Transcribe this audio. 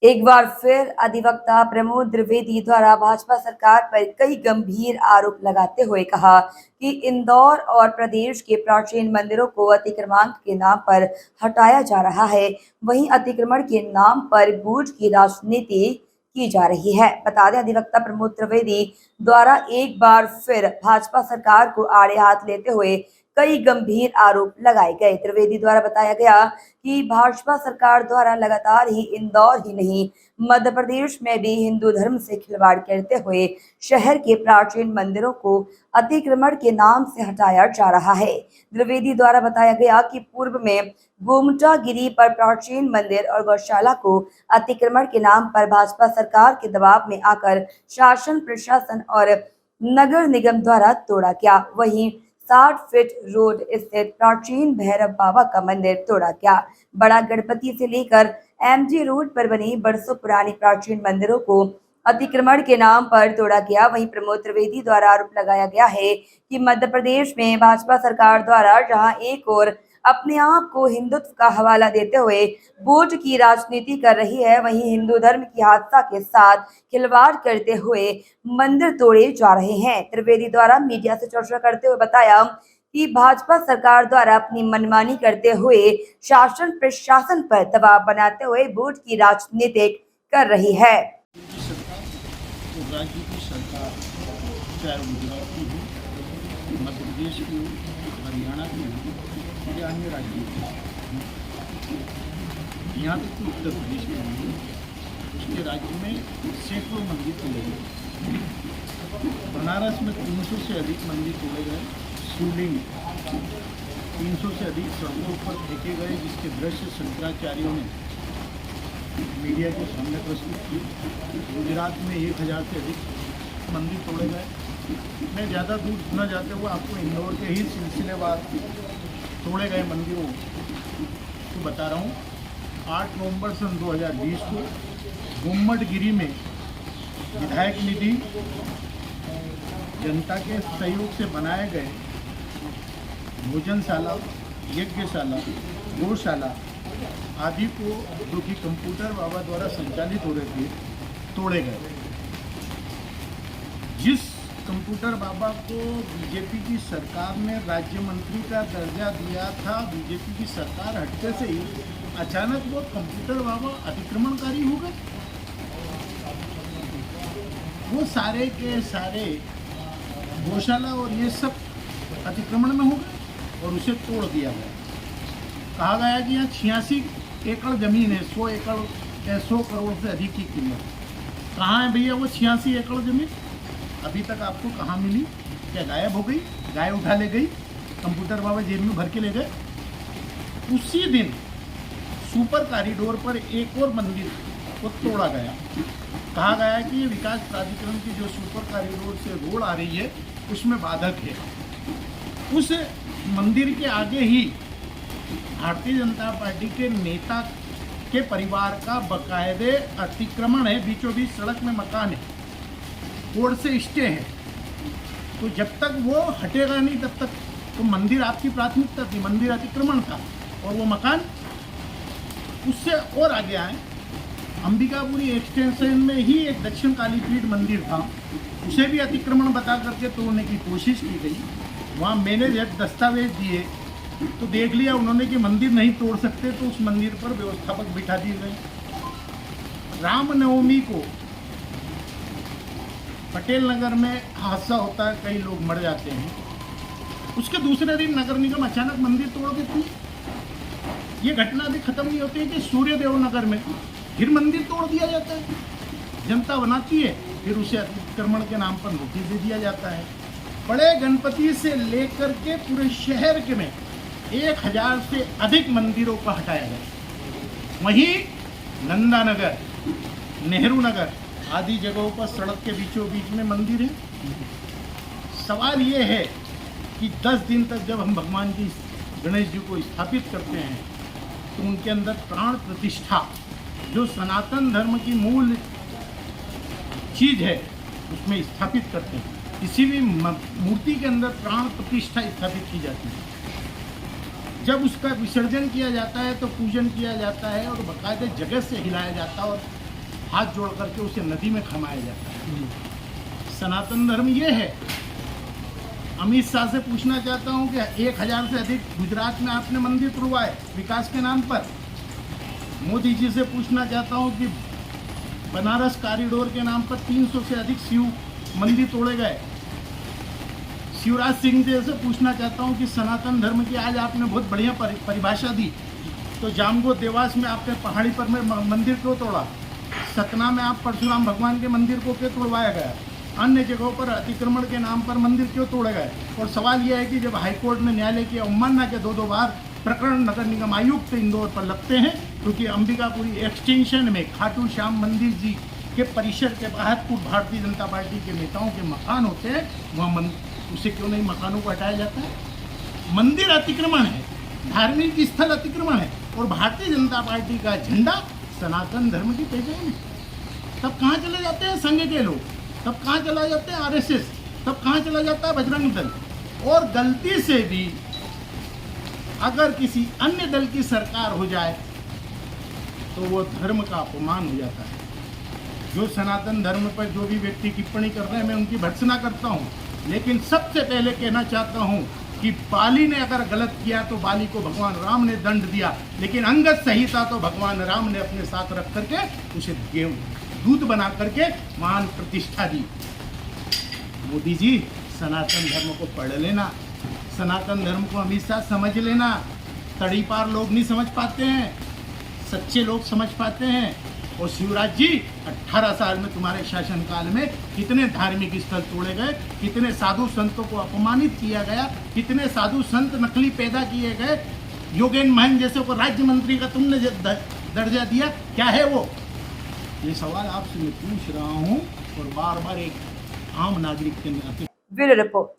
एक बार फिर अधिवक्ता प्रमोद द्विवेदी द्वारा भाजपा सरकार पर कई गंभीर आरोप लगाते हुए कहा कि इंदौर और प्रदेश के प्राचीन मंदिरों को अतिक्रमण के नाम पर हटाया जा रहा है। वहीं अतिक्रमण के नाम पर गूंज की राजनीति की जा रही है। बता दें, अधिवक्ता प्रमोद द्विवेदी द्वारा एक बार फिर भाजपा सरकार को आड़े हाथ लेते हुए कई गंभीर आरोप लगाए गए। त्रिवेदी द्वारा बताया गया कि भाजपा सरकार द्वारा लगातार ही इंदौर ही नहीं, मध्य प्रदेश में भी हिंदू धर्म से खिलवाड़ करते हुए शहर के प्राचीन मंदिरों को अतिक्रमण के नाम से हटाया जा रहा है। त्रिवेदी द्वारा बताया गया कि पूर्व में गोमटा गिरी पर प्राचीन मंदिर और गौशाला को अतिक्रमण के नाम पर भाजपा सरकार के दबाव में आकर शासन, प्रशासन और नगर निगम द्वारा तोड़ा गया। वहीं 60 फीट रोड स्थित प्राचीन भैरव बाबा का मंदिर तोड़ा गया। बड़ा गणपति से लेकर एमजी रोड पर बनी बरसों पुरानी प्राचीन मंदिरों को अतिक्रमण के नाम पर तोड़ा गया। वहीं प्रमोद त्रिवेदी द्वारा आरोप लगाया गया है कि मध्य प्रदेश में भाजपा सरकार द्वारा जहां एक और अपने आप को हिंदुत्व का हवाला देते हुए वोट की राजनीति कर रही है, वहीं हिंदू धर्म की आस्था के साथ खिलवाड़ करते हुए मंदिर तोड़े जा रहे हैं। त्रिवेदी द्वारा मीडिया से चर्चा करते हुए बताया कि भाजपा सरकार द्वारा अपनी मनमानी करते हुए शासन, प्रशासन पर दबाव बनाते हुए वोट की राजनीति कर रही है। राज्य की सरकार, चाहे गुजरात की हो, मध्य प्रदेश की हो, हरियाणा की हो या अन्य राज्यों की, यहाँ तक कि उत्तर प्रदेश में भी, उसके राज्य में सैकड़ों मंदिर तोड़े गए। बनारस में 300 से अधिक मंदिर तोड़े गए। शिवलिंग 300 से अधिक सड़कों पर फेंके गए, जिसके दृश्य शंकराचार्यों ने मीडिया के सामने प्रस्तुत किए। गुजरात में 1000 से अधिक मंदिर तोड़े गए। मैं ज़्यादा दूर न जाते हुए आपको इंदौर के ही सिलसिलेवार तोड़े गए मंदिरों को बता रहा हूँ। 8 नवंबर सन 2020 को गोमटगिरी में विधायक निधि जनता के सहयोग से बनाए गए भोजनशाला, यज्ञशाला, गौशाला आदि को, जो कि कंप्यूटर बाबा द्वारा संचालित हो रहे थे, तोड़े गए। जिस कंप्यूटर बाबा को बीजेपी की सरकार ने राज्य मंत्री का दर्जा दिया था, बीजेपी की सरकार हटने से ही अचानक वो कंप्यूटर बाबा अतिक्रमणकारी हो गए। वो सारे के सारे गौशाला और ये सब अतिक्रमण में हो गए और उसे तोड़ दिया गया। कहा गया कि यहाँ 86 एकड़ जमीन है, 100 एकड़ 100 करोड़ से अधिक की कीमत। कहाँ है भैया वो 86 एकड़ जमीन? अभी तक आपको कहाँ मिली? क्या गायब हो गई? गाय उठा ले गई? कंप्यूटर बाबा जेब में भर के ले गए? उसी दिन सुपर कॉरिडोर पर एक और मंदिर को तोड़ा गया। कहा गया कि ये विकास प्राधिकरण की जो सुपर कॉरिडोर से रोड आ रही है उसमें बाधक है। उस मंदिर के आगे ही भारतीय जनता पार्टी के नेता के परिवार का बकायदे अतिक्रमण है। बीचों बीच सड़क में मकान है, कोर्ट से स्टे है। तो जब तक वो हटेगा नहीं तब तक तो मंदिर आपकी प्राथमिकता थी, मंदिर अतिक्रमण था और वो मकान उससे और आगे आए। अंबिकापुरी एक्सटेंशन में ही एक दक्षिण कालीपीठ मंदिर था, उसे भी अतिक्रमण बता करके तोड़ने की कोशिश की गई। वहाँ मैंने जब दस्तावेज दिए तो देख लिया उन्होंने कि मंदिर नहीं तोड़ सकते, तो उस मंदिर पर व्यवस्थापक बिठा दिए गए। रामनवमी को पटेल नगर में हादसा होता है, कई लोग मर जाते हैं। उसके दूसरे दिन नगर निगम अचानक मंदिर तोड़ देती है। ये घटना भी खत्म नहीं होती है कि सूर्यदेव नगर में फिर मंदिर तोड़ दिया जाता है। जनता बनाती है, फिर उसे अतिक्रमण के नाम पर नोटिस दे दिया जाता है। बड़े गणपति से लेकर के पूरे शहर के में 1000 से अधिक मंदिरों को हटाया गया। वहीं नंदा नगर, नेहरू नगर आदि जगहों पर सड़क के बीचों बीच में मंदिर है। सवाल ये है कि 10 दिन तक जब हम भगवान जी गणेश जी को स्थापित करते हैं तो उनके अंदर प्राण प्रतिष्ठा, जो सनातन धर्म की मूल चीज़ है, उसमें स्थापित करते हैं। किसी भी मूर्ति के अंदर प्राण प्रतिष्ठा स्थापित की जाती है। जब उसका विसर्जन किया जाता है तो पूजन किया जाता है और बाकायदे जगह से हिलाया जाता है और हाथ जोड़ करके उसे नदी में खमाया जाता है। सनातन धर्म ये है। अमित शाह से पूछना चाहता हूँ कि 1000 से अधिक गुजरात में आपने मंदिर तुड़वाए विकास के नाम पर। मोदी जी से पूछना चाहता हूँ कि बनारस कॉरिडोर के नाम पर 300 से अधिक शिव मंदिर तोड़े गए। शिवराज सिंह जी से पूछना चाहता हूँ कि सनातन धर्म की आज आपने बहुत बढ़िया परिभाषा दी, तो जामगो देवास में आपने पहाड़ी पर में मंदिर क्यों तोड़ा? सतना में आप परशुराम भगवान के मंदिर को क्यों तोड़वाया गया? अन्य जगहों पर अतिक्रमण के नाम पर मंदिर क्यों तोड़े गए? और सवाल यह है कि जब हाईकोर्ट में न्यायालय की अवमानना के 2 बार प्रकरण नगर निगम आयुक्त इंदौर पर लगते हैं, क्योंकि अंबिकापुरी एक्सटेंशन में खाटू श्याम मंदिर जी के परिसर के बाहर भारतीय जनता पार्टी के नेताओं के मकान होते हैं, वहाँ उसे क्यों नहीं मकानों को हटाया जाता है? मंदिर अतिक्रमण है, धार्मिक स्थल अतिक्रमण है, और भारतीय जनता पार्टी का झंडा सनातन धर्म की पहचान है। तब कहाँ चले जाते हैं संघ के लोग? तब कहाँ चला जाते हैं आरएसएस? तब कहाँ चला जाता है बजरंग दल? और गलती से भी अगर किसी अन्य दल की सरकार हो जाए तो वो धर्म का अपमान हो जाता है। जो सनातन धर्म पर जो भी व्यक्ति टिप्पणी कर रहे हैं, मैं उनकी भर्त्सना करता हूँ, लेकिन सबसे पहले कहना चाहता हूँ कि बाली ने अगर गलत किया तो बाली को भगवान राम ने दंड दिया, लेकिन अंगद सही था तो भगवान राम ने अपने साथ रख करके उसे दूत बना करके महान प्रतिष्ठा दी। मोदी जी, सनातन धर्म को पढ़ लेना, सनातन धर्म को अमित शाह समझ लेना। तड़ी पार लोग नहीं समझ पाते हैं, सच्चे लोग समझ पाते हैं। और शिवराज जी, 18 साल में तुम्हारे शासनकाल में कितने धार्मिक स्थल तोड़े गए, कितने साधु संतों को अपमानित किया गया, कितने साधु संत नकली पैदा किए गए। योगेन महन जैसे को राज्य मंत्री का तुमने दर्जा दिया, क्या है वो? ये सवाल आपसे मैं पूछ रहा हूँ, और बार बार एक आम नागरिक के नाते। Bureau report.